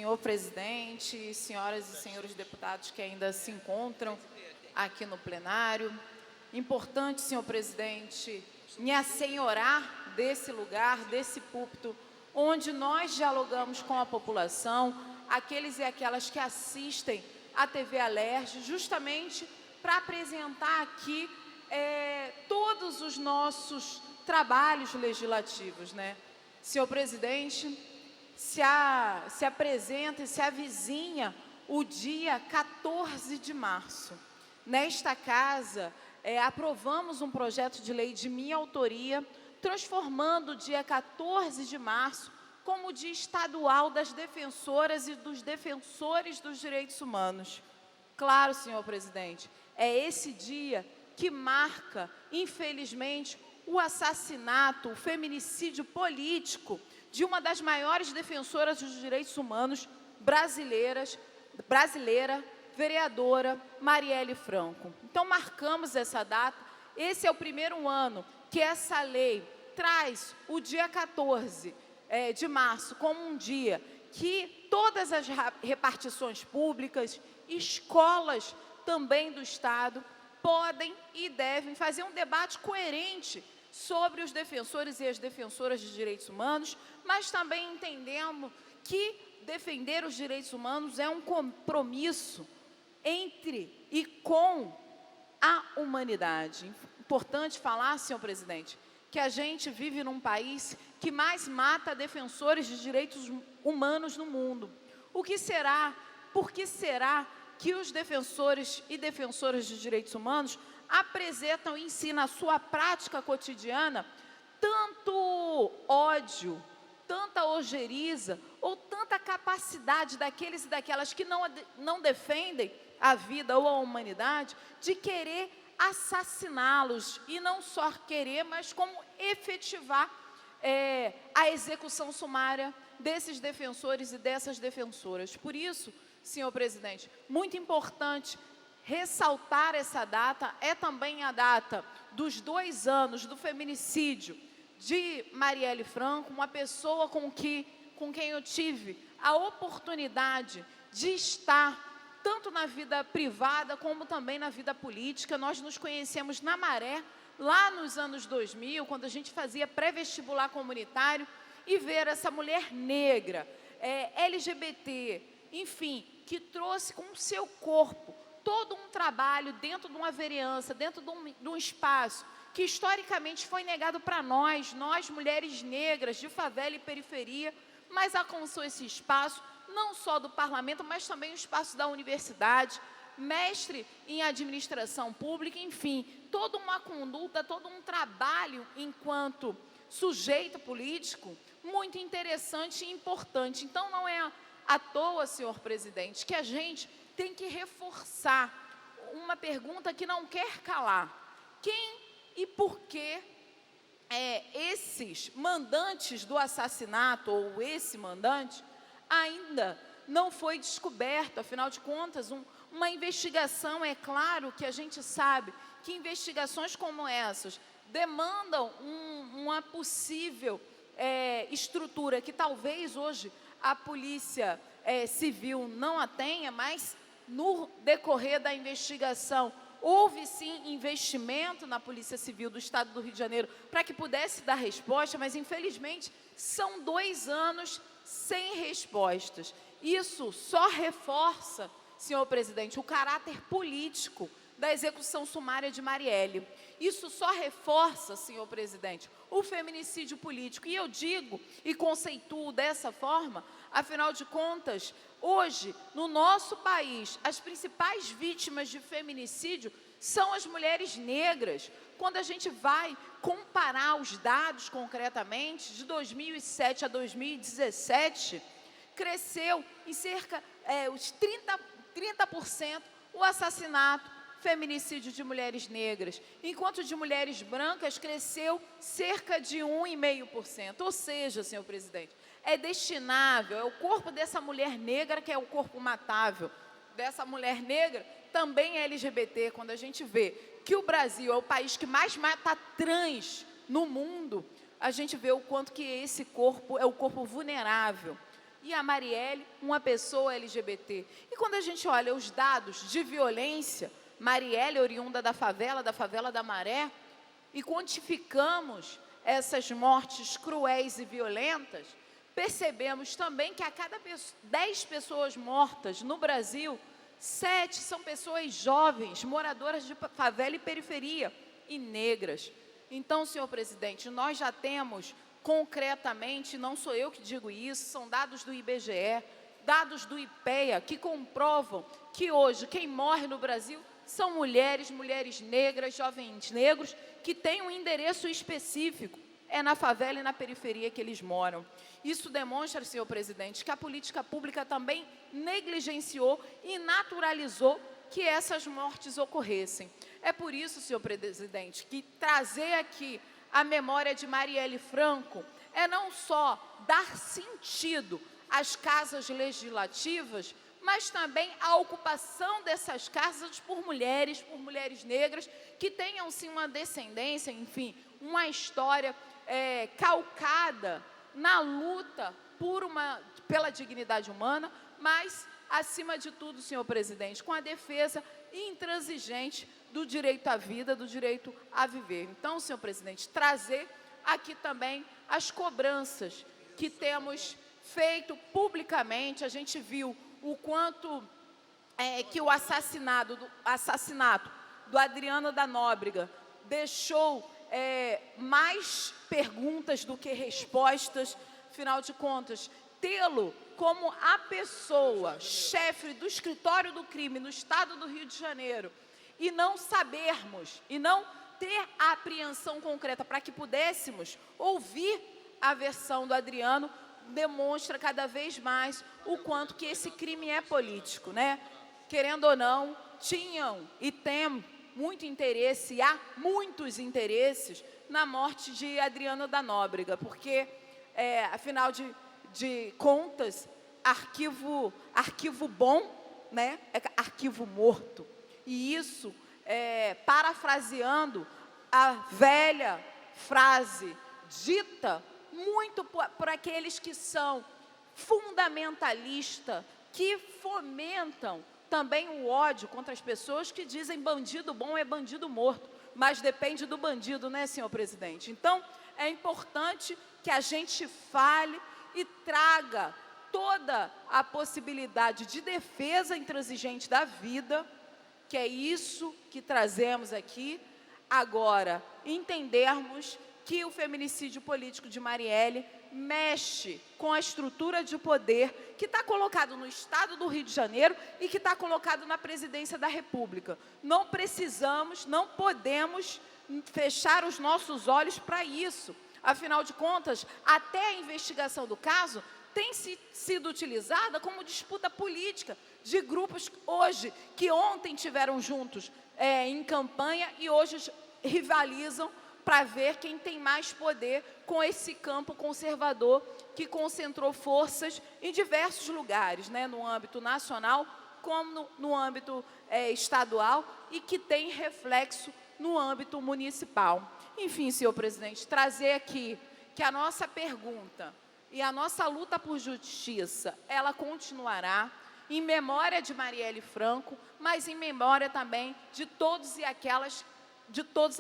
senhor presidente, senhoras e senhores deputados que ainda se encontram aqui no plenário. Importante, senhor presidente, me assenhorar desse lugar, desse púlpito, onde nós dialogamos com a população, aqueles e aquelas que assistem à TV Alerj, justamente para apresentar aqui todos os nossos trabalhos legislativos, né? Senhor presidente, se apresenta e se avizinha o dia 14 de março. Nesta casa, aprovamos um projeto de lei de minha autoria, transformando o dia 14 de março como o Dia Estadual das Defensoras e dos Defensores dos Direitos Humanos. Claro, senhor presidente, é esse dia que marca, infelizmente, o assassinato, o feminicídio político de uma das maiores defensoras dos direitos humanos brasileira, vereadora Marielle Franco. Então, marcamos essa data. Esse é o primeiro ano que essa lei traz o dia 14 de março como um dia que todas as repartições públicas, escolas também do Estado, podem e devem fazer um debate coerente sobre os defensores e as defensoras de direitos humanos, mas também entendendo que defender os direitos humanos é um compromisso entre e com a humanidade. Importante falar, senhor presidente, que a gente vive num país que mais mata defensores de direitos humanos no mundo. Por que será que os defensores e defensoras de direitos humanos apresentam em si, na sua prática cotidiana, tanto ódio, tanta ojeriza ou tanta capacidade daqueles e daquelas que não defendem a vida ou a humanidade de querer assassiná-los, e não só querer, mas como efetivar a execução sumária desses defensores e dessas defensoras. Por isso, senhor presidente, muito importante ressaltar essa data. É também a data dos 2 anos do feminicídio de Marielle Franco, uma pessoa com quem eu tive a oportunidade de estar tanto na vida privada como também na vida política. Nós nos conhecemos na Maré, lá nos anos 2000, quando a gente fazia pré-vestibular comunitário, e ver essa mulher negra, LGBT, enfim, que trouxe com o seu corpo todo um trabalho dentro de uma vereança, dentro de um espaço que historicamente foi negado para nós mulheres negras de favela e periferia, mas alcançou esse espaço, não só do parlamento, mas também o espaço da universidade, mestre em administração pública, enfim, toda uma conduta, todo um trabalho enquanto sujeito político muito interessante e importante. Então, não é à toa, senhor presidente, que a gente tem que reforçar uma pergunta que não quer calar. Quem e por que esses mandantes do assassinato, ou esse mandante, ainda não foi descoberto? Afinal de contas, uma investigação, é claro que a gente sabe que investigações como essas demandam uma possível estrutura que talvez hoje a Polícia Civil não a tenha, mas no decorrer da investigação houve sim investimento na Polícia Civil do Estado do Rio de Janeiro para que pudesse dar resposta, mas infelizmente são 2 anos sem respostas. Isso só reforça, senhor presidente, o caráter político da execução sumária de Marielle. Isso só reforça, senhor presidente, o feminicídio político. E eu digo e conceituo dessa forma, afinal de contas, hoje, no nosso país, as principais vítimas de feminicídio são as mulheres negras. Quando a gente vai comparar os dados concretamente, de 2007 a 2017, cresceu em cerca os 30% o assassinato, feminicídio de mulheres negras, enquanto de mulheres brancas cresceu cerca de 1,5%. Ou seja, senhor presidente, é destinável, é o corpo dessa mulher negra que é o corpo matável, dessa mulher negra também é LGBT. Quando a gente vê que o Brasil é o país que mais mata trans no mundo, a gente vê o quanto que esse corpo é o corpo vulnerável. e a Marielle, uma pessoa LGBT. E quando a gente olha os dados de violência, Marielle, oriunda da favela da Maré, e quantificamos essas mortes cruéis e violentas, percebemos também que a cada 10 pessoas mortas no Brasil, 7 são pessoas jovens, moradoras de favela e periferia, e negras. Então, senhor presidente, nós já temos concretamente, não sou eu que digo isso, são dados do IBGE, dados do IPEA, que comprovam que hoje quem morre no Brasil são mulheres, mulheres negras, jovens negros, que têm um endereço específico, é na favela e na periferia que eles moram. Isso demonstra, senhor presidente, que a política pública também negligenciou e naturalizou que essas mortes ocorressem. É por isso, senhor presidente, que trazer aqui a memória de Marielle Franco é não só dar sentido às casas legislativas, mas também a ocupação dessas casas por mulheres negras, que tenham, sim, uma descendência, enfim, uma história calcada na luta pela dignidade humana, mas, acima de tudo, senhor presidente, com a defesa intransigente do direito à vida, do direito a viver. Então, senhor presidente, trazer aqui também as cobranças que temos feito publicamente. A gente viu o quanto que o assassinato do Adriano da Nóbrega deixou mais perguntas do que respostas. Afinal de contas, tê-lo como a pessoa, chefe do escritório do crime no estado do Rio de Janeiro, e não sabermos, e não ter a apreensão concreta para que pudéssemos ouvir a versão do Adriano, demonstra cada vez mais o quanto que esse crime é político, né? Querendo ou não, tinham e têm muito interesse, e há muitos interesses na morte de Adriano da Nóbrega, porque, afinal de contas, arquivo bom, né, é arquivo morto. E isso, parafraseando a velha frase dita muito por aqueles que são fundamentalistas, que fomentam também o ódio contra as pessoas, que dizem bandido bom é bandido morto, mas depende do bandido, né, senhor presidente? Então, é importante que a gente fale e traga toda a possibilidade de defesa intransigente da vida, que é isso que trazemos aqui. Agora, entendermos que o feminicídio político de Marielle mexe com a estrutura de poder que está colocado no estado do Rio de Janeiro e que está colocado na presidência da República. Não precisamos, não podemos fechar os nossos olhos para isso. Afinal de contas, até a investigação do caso tem sido utilizada como disputa política de grupos hoje, que ontem tiveram juntos em campanha e hoje rivalizam para ver quem tem mais poder com esse campo conservador que concentrou forças em diversos lugares, né, no âmbito nacional como no âmbito estadual, e que tem reflexo no âmbito municipal. Enfim, senhor presidente, trazer aqui que a nossa pergunta e a nossa luta por justiça, ela continuará em memória de Marielle Franco, mas em memória também de todos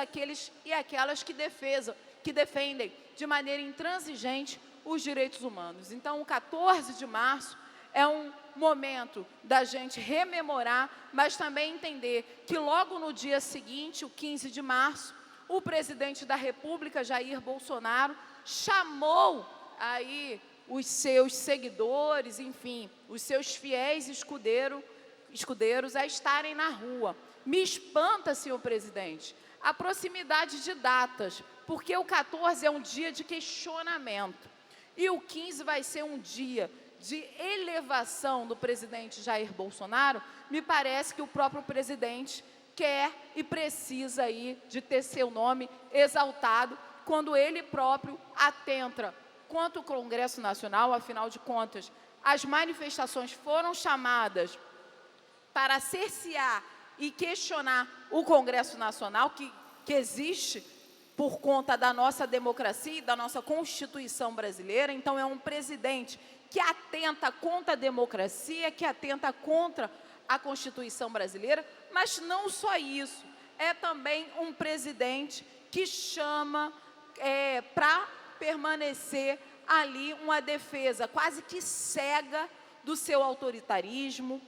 aqueles e aquelas que defendem de maneira intransigente os direitos humanos. Então, o 14 de março é um momento da gente rememorar, mas também entender que logo no dia seguinte, o 15 de março, o presidente da República, Jair Bolsonaro, chamou aí os seus seguidores, enfim, os seus fiéis escudeiros a estarem na rua. Me espanta, senhor presidente, a proximidade de datas, porque o 14 é um dia de questionamento e o 15 vai ser um dia de elevação do presidente Jair Bolsonaro. Me parece que o próprio presidente quer e precisa aí de ter seu nome exaltado, quando ele próprio atenta contra o Congresso Nacional. Afinal de contas, as manifestações foram chamadas para cercear e questionar o Congresso Nacional, que existe por conta da nossa democracia e da nossa Constituição brasileira. Então, é um presidente que atenta contra a democracia, que atenta contra a Constituição brasileira, mas não só isso, é também um presidente que chama para permanecer ali uma defesa quase que cega do seu autoritarismo,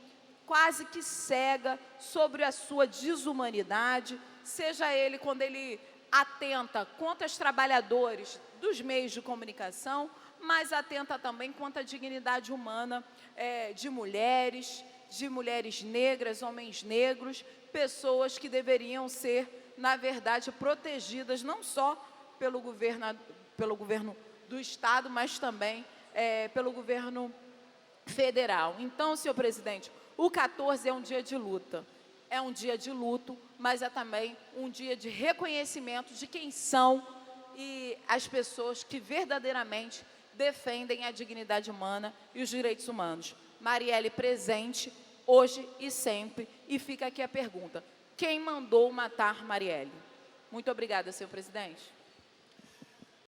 quase que cega sobre a sua desumanidade, seja ele quando ele atenta contra os trabalhadores dos meios de comunicação, mas atenta também contra a dignidade humana de mulheres negras, homens negros, pessoas que deveriam ser, na verdade, protegidas não só pelo governo do Estado, mas também pelo governo federal. Então, senhor presidente, o 14 é um dia de luta, é um dia de luto, mas é também um dia de reconhecimento de quem são e as pessoas que verdadeiramente defendem a dignidade humana e os direitos humanos. Marielle presente, hoje e sempre, e fica aqui a pergunta: quem mandou matar Marielle? Muito obrigada, senhor presidente.